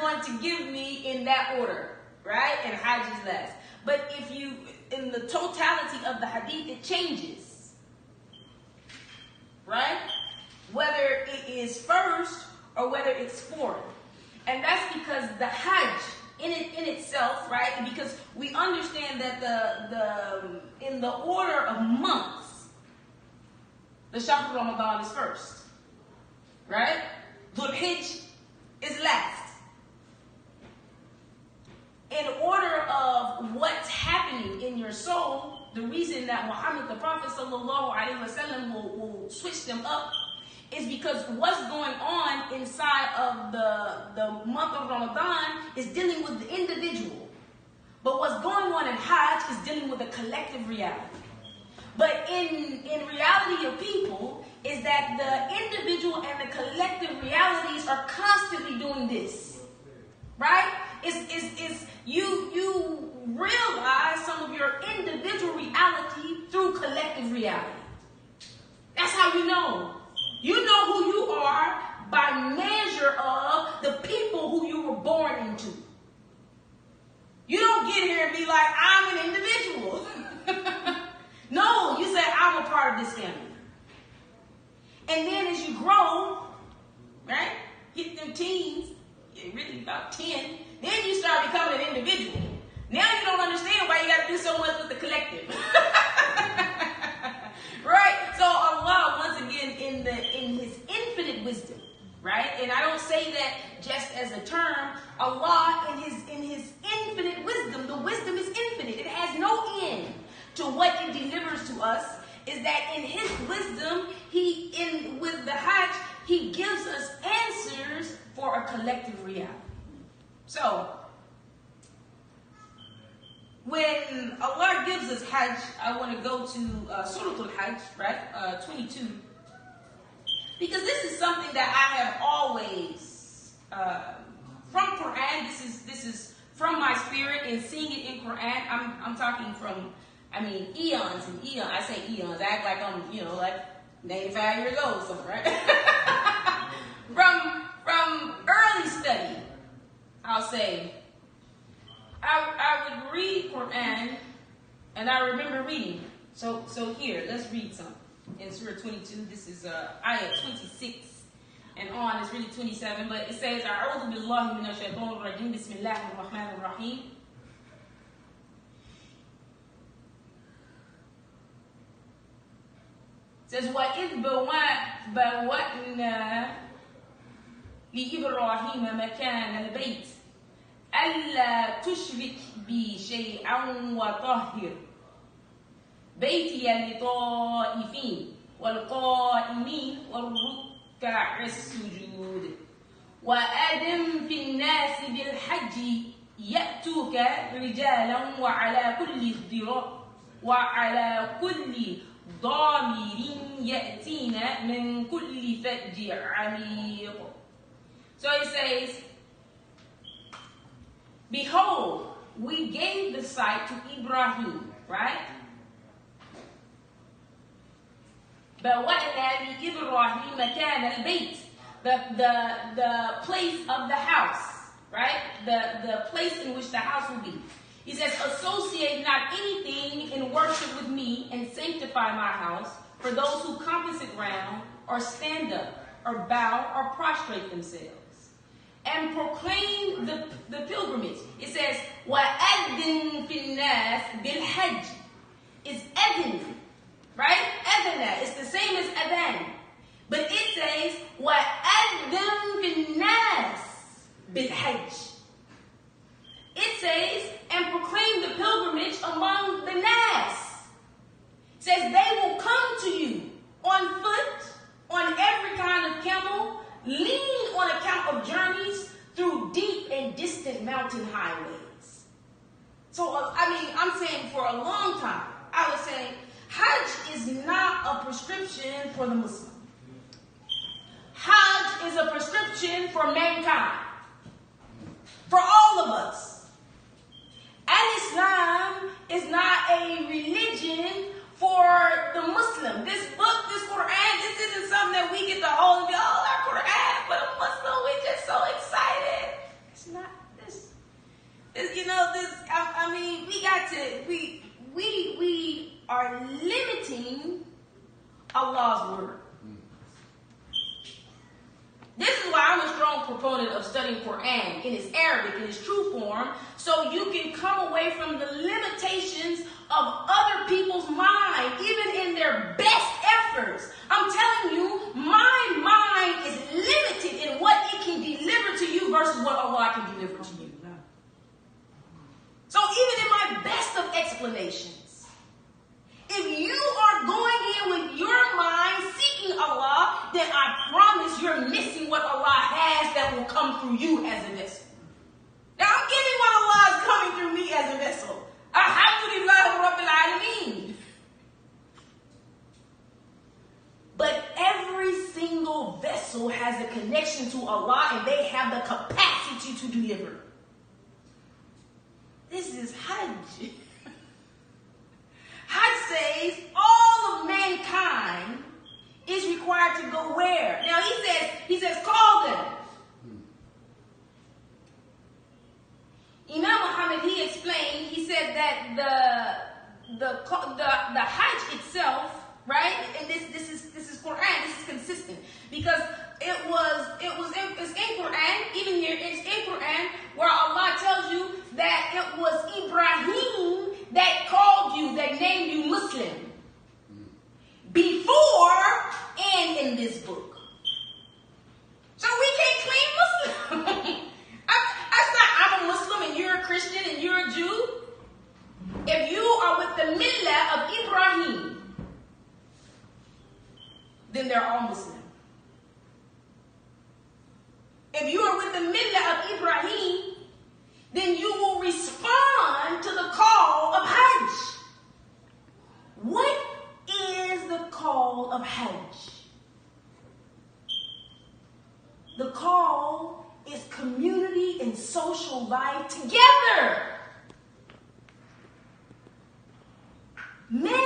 going to give me in that order, right? And Hajj is last. But if you, in the totality of the hadith, it changes, right? Whether it is first or whether it's fourth. And that's because the Hajj in itself, right? Because we understand that in the order of months, the Shahr Ramadan is first, right? Dhul Hijj is last. In order of what's happening in your soul, the reason that Muhammad, the Prophet sallallahu alaihi wasallam, will switch them up is because what's going on inside of the month of Ramadan is dealing with the individual. But what's going on in Hajj is dealing with a collective reality. But in reality of people is that the individual and the collective realities are constantly doing this. Right? It's you realize some of your individual reality through collective reality. That's how you know. You know who you are by measure of the people who you were born into. You don't get here and be like, I'm an individual. No, you say, I'm a part of this family. And then as you grow, right, hit them teens, really about 10, then you start becoming an individual. Now you don't understand why you got to do so much with the collective. Right? So Allah, once again, in His infinite wisdom, right? And I don't say that just as a term. Allah, in His infinite wisdom, the wisdom is infinite. It has no end to what it delivers to us. Is that in His wisdom, with the Hajj, He gives us answers for a collective reality. So, when Allah gives us Hajj, I want to go to Surah Al-Hajj, right? 22. Because this is something that I have always, from Quran, this is from my spirit and seeing it in Quran. I'm talking from, eons and eons. I say eons. I act like I'm, like 95 years old or something, right? from early study, I'll say, I would read Quran, and I remember reading. So here, let's read some. In Surah 22, this is ayat 26, and on, it's really 27, but it says, A'udhu billahi minash shaitanir rajim, bismillahir rahmanir rahim. It says, وَإِذْ بَوَّأْنَا لِإِبْرَاهِيمَ مَكَانَ الْبَيْتِ أَلَّا تُشْرِكْ بِي شَيْئًا وَطَهِّرْ بَيْتِيَ لِلطَّائِفِينَ وَالْقَائِمِينَ وَالرُّكَّعِ السُّجُودِ وَأَذِّن فِي النَّاسِ بِالْحَجِّ يَأْتُوكَ رِجَالًا وَعَلَى كُلِّ ضَامِرٍ يَأْتِينَ مِنْ كُلِّ فَجٍّ عَمِيقٍ. So it says, behold, we gave the site to Ibrahim, right? But what Ibrahim مكان البيت, the place of the house, right? The place in which the house will be. He says, associate not anything in worship with me and sanctify my house for those who compass it round or stand up or bow or prostrate themselves. And proclaim the pilgrimage. It says, وَأَذِّن فِي النَّاسِ بِالْحَجِّ. It's adhan, right? Adhana. It's the same as adhan. But it says, وَأَذِّن فِي النَّاسِ بِالْحَجِّ. It says, and proclaim the pilgrimage among the nas. It says, they will come to you on foot, on every kind of camel, leaning on account of journeys through deep and distant mountain highways. So, I'm saying for a long time, I was saying, Hajj is not a prescription for the Muslim. Hajj is a prescription for mankind. For all of us. Al-Islam is not a religion for the Muslim. This book, this Quran, this isn't something that we get to hold and be, oh, our Quran for the Muslim, we're just so excited. It's not. we are limiting Allah's word. This is why I'm a strong proponent of studying Quran in its Arabic, in its true form, so you can come away from the limitations of other people's mind, even in their best efforts. I'm telling you, my mind is limited in what it can deliver to you versus what Allah can deliver to you. So even in my best of explanations, if you are going in with your mind seeking Allah, then I promise you're missing what Allah has that will come through you as a vessel. Now I'm giving what Allah is coming through me as a vessel. Alhamdulillah Rabbil Alameen. But every single vessel has a connection to Allah and they have the capacity to deliver. This is Hajj. Hajj says all of mankind is required to go where? Now he says call them. Imam Muhammad, he explained, he said that the Hajj itself, right? And this is Quran, this is consistent. Because it's in Quran, even here, it's in Quran, where Allah tells you that it was Ibrahim that called you, that named you Muslim. Before and in this book. So we can't claim Muslim. I'm a Muslim and you're a Christian and you're a Jew. If you are with the millah of Ibrahim, then they're all Muslim. If you are with the millah of Ibrahim, then you will respond to the call of Hajj. What is the call of Hajj? The call is community and social life together. Men